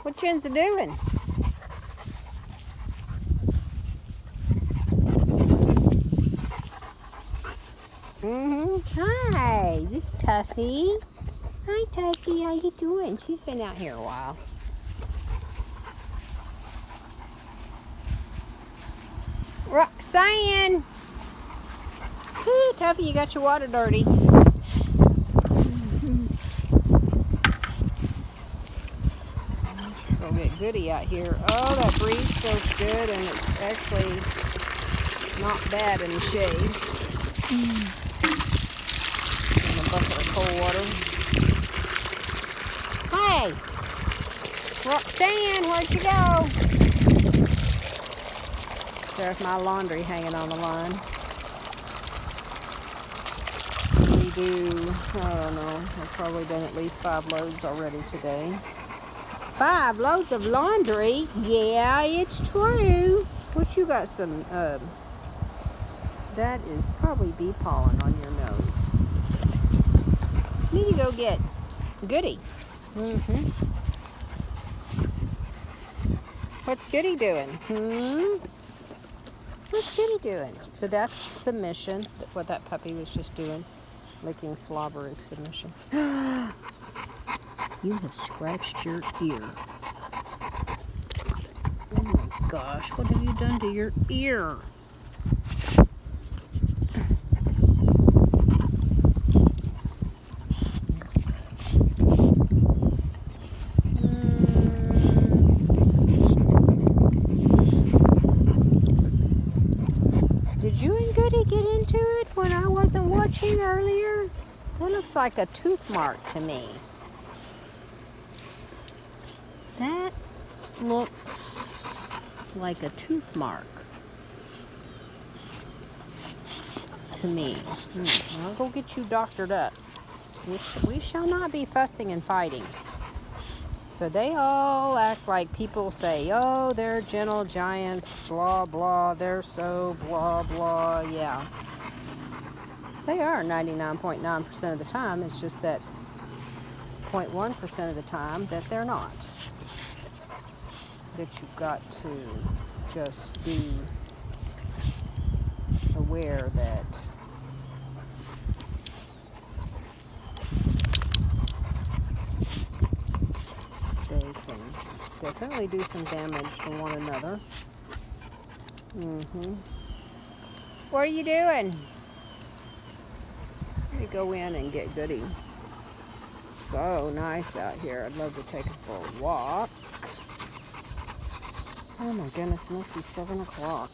What Jen's doing? Hi, this is Tuffy. Hi, Tuffy. How you doing? She's been out here a while. Roxanne! Woo, Tuffy, you got your water dirty. Go get Goody out here. Oh, that breeze feels good, and it's actually not bad in the shade. And a bucket of cold water. Hey! Roxanne, where'd you go? There's my laundry hanging on the line. We do, I don't know, I've probably done at least 5 loads already today. 5 loads of laundry? Yeah, it's true. What you got some, that is probably bee pollen on your nose. You need to go get Goody. What's Goody doing? What's Goody doing? So that's submission, what that puppy was just doing. Licking slobber is submission. You have scratched your ear. Oh my gosh, what have you done to your ear? Did you and Goody get into it when I wasn't watching earlier? That looks like a tooth mark to me. That looks like a tooth mark to me. I'll go get you doctored up. We shall not be fussing and fighting. So they all act like people say, oh, they're gentle giants, blah, blah, they're so blah, blah, yeah. They are 99.9% of the time. It's just that 0.1% of the time that they're not. That you've got to just be aware that they can definitely do some damage to one another. What are you doing? Let me go in and get Goody. So nice out here. I'd love to take her for a walk. Oh my goodness, it must be 7 o'clock.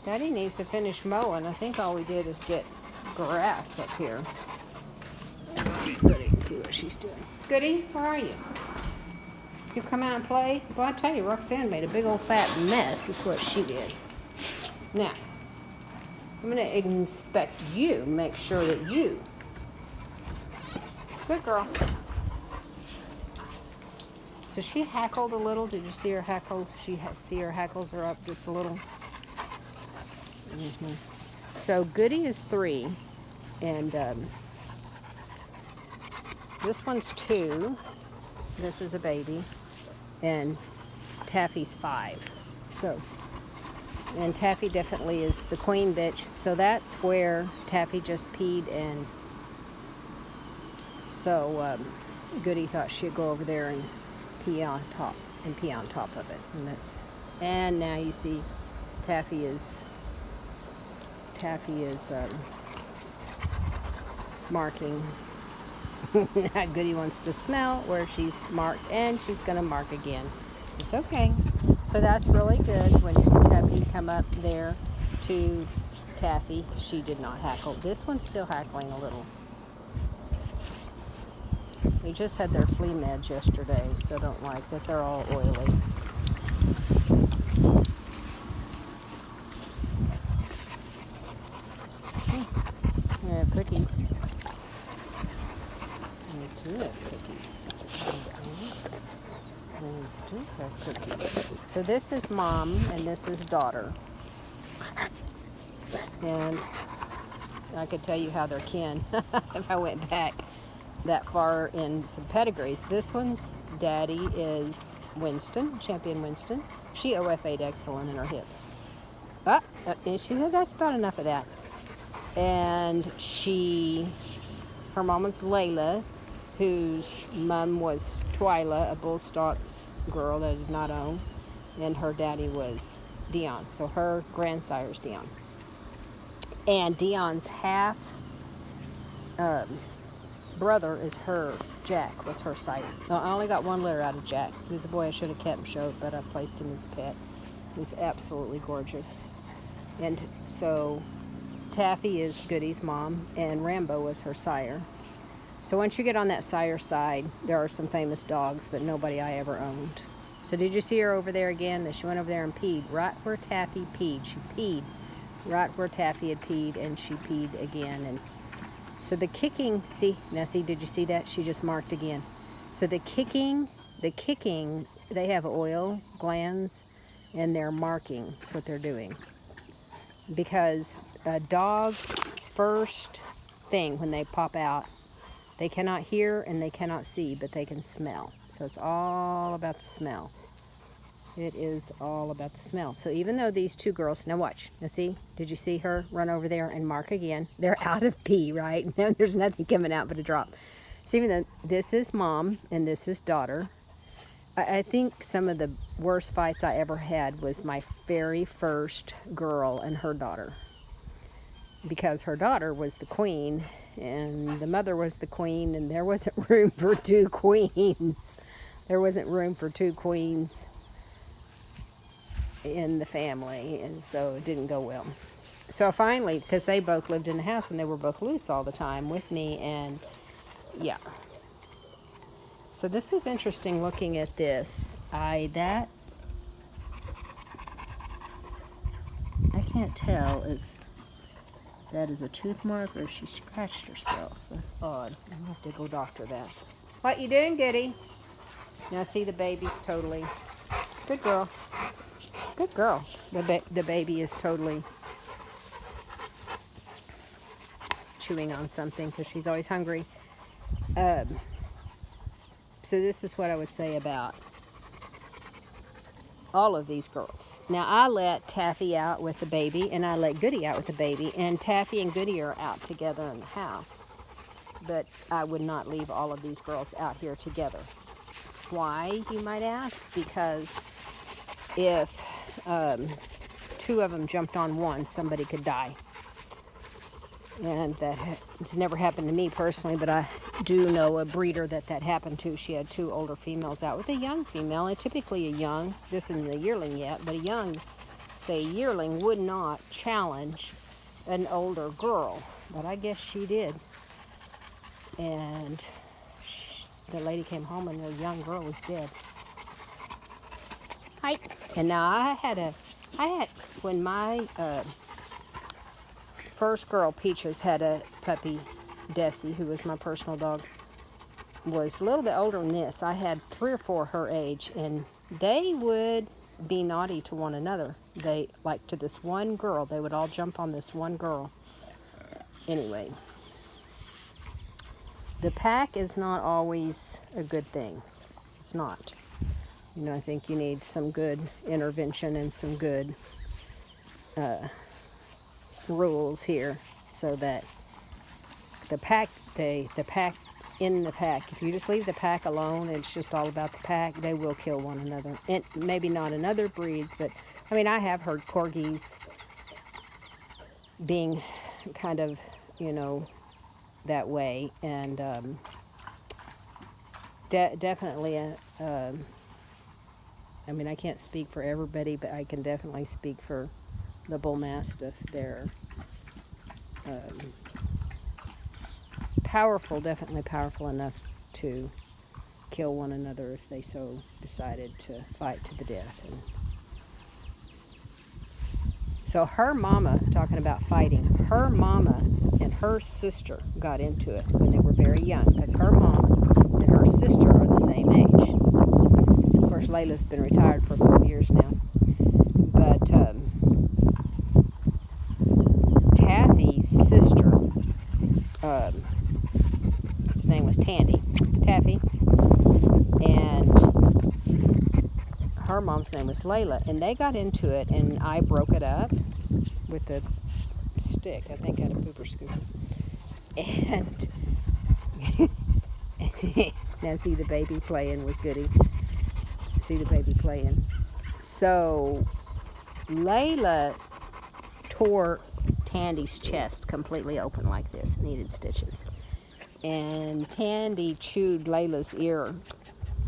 Daddy needs to finish mowing. I think all we did is get grass up here. Goody, see what she's doing. Goody, where are you? You come out and play? Well, I tell you, Roxanne made a big old fat mess. Is what she did. Now, I'm going to inspect you, make sure that you. Good girl. So she hackled a little. Did you see her hackle? See her hackles are up just a little. So Goody is 3, and this one's 2. This is a baby, and Taffy's 5. So, and Taffy definitely is the queen bitch. So that's where Taffy just peed, and so Goody thought she'd go over there and pee on top of it, and now you see Taffy is marking. Now Goody wants to smell where she's marked, and she's gonna mark again. It's okay. So that's really good. When Taffy come up there to Taffy, she did not hackle. This one's still hackling a little. They just had their flea meds yesterday, so don't like that they're all oily. Yeah, cookies. We do have cookies. We do have cookies. So this is mom and this is daughter. And I could tell you how they're kin if I went back. that far in some pedigrees. This one's daddy is Winston, Champion Winston. She OFA'd excellent in her hips. And she said that's about enough of that. And her mom was Layla, whose mom was Twyla, a bull stock girl that I did not own, and her daddy was Dion. So her grandsire is Dion. And Dion's half brother is her. Jack was her sire. I only got one litter out of Jack. He was a boy I should have kept and showed, but I placed him as a pet. He was absolutely gorgeous. And so Taffy is Goody's mom, and Rambo was her sire. So once you get on that sire side, there are some famous dogs, but nobody I ever owned. So did you see her over there again? She went over there and peed right where Taffy peed. She peed right where Taffy had peed, and she peed again. And so the kicking, see, did you see that? She just marked again. So the kicking, they have oil glands, and they're marking. That's what they're doing. Because a dog's first thing when they pop out, they cannot hear and they cannot see, but they can smell. So it's all about the smell. It is all about the smell. So even though these two girls, now watch, now see, did you see her run over there and mark again? They're out of pee, right? Now there's nothing coming out but a drop. So even though this is mom and this is daughter, I think some of the worst fights I ever had was my very first girl and her daughter. Because her daughter was the queen and the mother was the queen, and there wasn't room for two queens. There wasn't room for two queens in the family, and so it didn't go well. So finally, because they both lived in the house and they were both loose all the time with me, and yeah. So this is interesting looking at this. I can't tell if that is a tooth mark or if she scratched herself. That's odd. I'll have to go doctor that. What you doing, Goody? Now see, the baby's totally... Good girl. Good girl. The baby is totally chewing on something because she's always hungry. So this is what I would say about all of these girls. Now, I let Taffy out with the baby, and I let Goody out with the baby, and Taffy and Goody are out together in the house. But I would not leave all of these girls out here together. Why, you might ask? Because if two of them jumped on one, somebody could die. And it's never happened to me personally, but I do know a breeder that happened to. She had two older females out with a young female, and typically a young, this isn't a yearling yet, but a young, say a yearling, would not challenge an older girl. But I guess she did. And the lady came home and the young girl was dead. Hi. And now I had when my first girl, Peaches, had a puppy, Desi, who was my personal dog, was a little bit older than this. I had 3 or 4 her age, and they would be naughty to one another. They, like to this one girl, they would all jump on this one girl. Anyway, the pack is not always a good thing. It's not. You know, I think you need some good intervention and some good rules here, so that the pack, if you just leave the pack alone, it's just all about the pack, they will kill one another. And maybe not in other breeds, but I mean, I have heard corgis being kind of, you know, that way, and definitely I mean, I can't speak for everybody, but I can definitely speak for the Bullmastiff. They're powerful, definitely powerful enough to kill one another if they so decided to fight to the death. And so her mama, talking about fighting, her mama and her sister got into it when they were very young, because her mom and her sister are the same age. Of course, Layla's been retired for a couple years now. But Taffy's sister, his name was Taffy. And her mom's name was Layla. And they got into it, and I broke it up with a stick, I think, out of pooper scooper. And now see the baby playing with Goody. See the baby playing. So Layla tore Tandy's chest completely open like this, needed stitches. And Tandy chewed Layla's ear.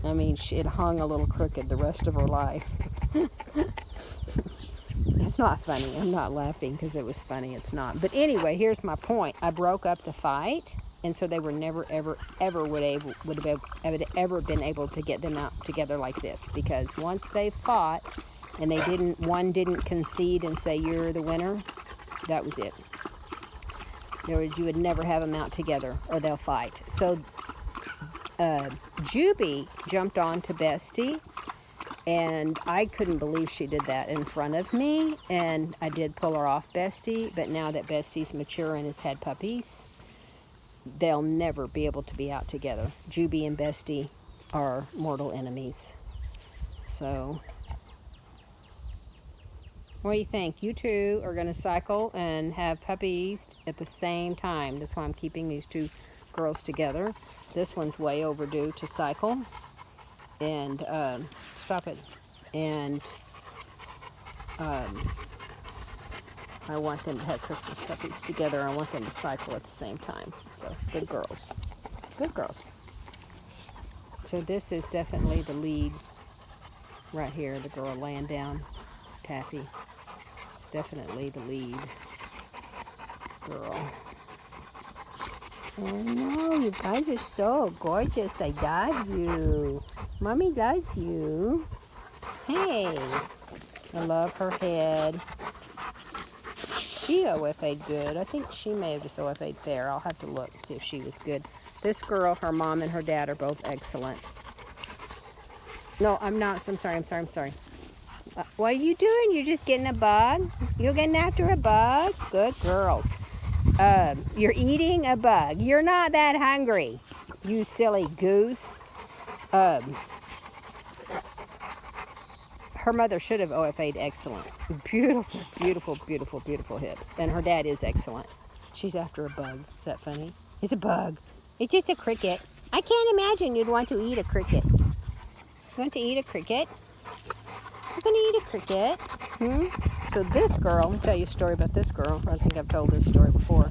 I mean, it hung a little crooked the rest of her life. It's not funny. I'm not laughing because it was funny. It's not. But anyway, here's my point. I broke up the fight, and so they were never, ever would have ever been able to get them out together like this. Because once they fought, and one didn't concede and say you're the winner, that was it. You would never have them out together, or they'll fight. So Juby jumped on to Bestie, and I couldn't believe she did that in front of me, and I did pull her off Bestie, but now that Bestie's mature and has had puppies, they'll never be able to be out together. Juby and Bestie are mortal enemies. So, what do you think? You two are going to cycle and have puppies at the same time. That's why I'm keeping these two girls together. This one's way overdue to cycle. And, stop it. And, I want them to have Christmas puppies together. I want them to cycle at the same time. So, good girls. Good girls. So this is definitely the lead right here. The girl laying down, Taffy. It's definitely the lead girl. Oh no, you guys are so gorgeous. I love you. Mommy loves you. Hey. I love her head. She OFA'd good. I think she may have just OFA'd fair. I'll have to look and see if she was good. This girl, her mom and her dad are both excellent. No, I'm not. I'm sorry. What are you doing? You're just getting a bug? You're getting after a bug? Good girls. You're eating a bug. You're not that hungry, you silly goose. Her mother should have OFA'd excellent. Beautiful, beautiful, beautiful, beautiful hips. And her dad is excellent. She's after a bug. Is that funny? It's a bug. It's just a cricket. I can't imagine you'd want to eat a cricket. You want to eat a cricket? You're going to eat a cricket? So this girl, let me tell you a story about this girl. I think I've told this story before.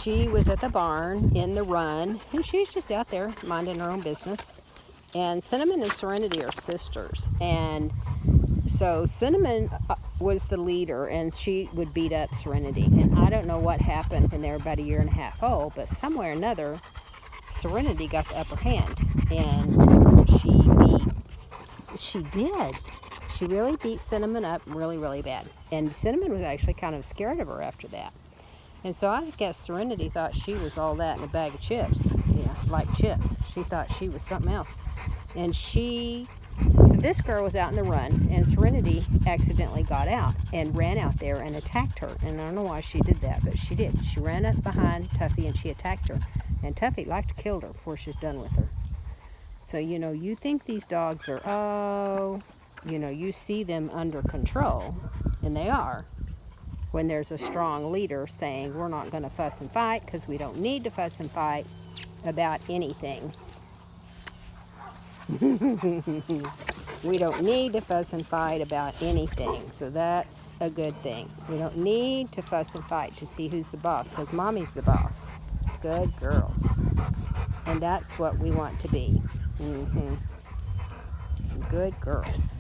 She was at the barn in the run, and she was just out there minding her own business. And Cinnamon and Serenity are sisters. And so Cinnamon was the leader, and she would beat up Serenity. And I don't know what happened when they were about a year and a half old, but somewhere or another, Serenity got the upper hand. And she did. She really beat Cinnamon up really, really bad. And Cinnamon was actually kind of scared of her after that. And so I guess Serenity thought she was all that in a bag of chips. Yeah, like Chip. She thought she was something else. And so this girl was out in the run, and Serenity accidentally got out and ran out there and attacked her. And I don't know why she did that, but she did. She ran up behind Tuffy and she attacked her. And Tuffy like to kill her before she's done with her. So, you think these dogs are, you see them under control, and they are, when there's a strong leader saying, we're not going to fuss and fight because we don't need to fuss and fight about anything. We don't need to fuss and fight about anything, so that's a good thing. We don't need to fuss and fight to see who's the boss, because Mommy's the boss. Good girls. And that's what we want to be. Good girls.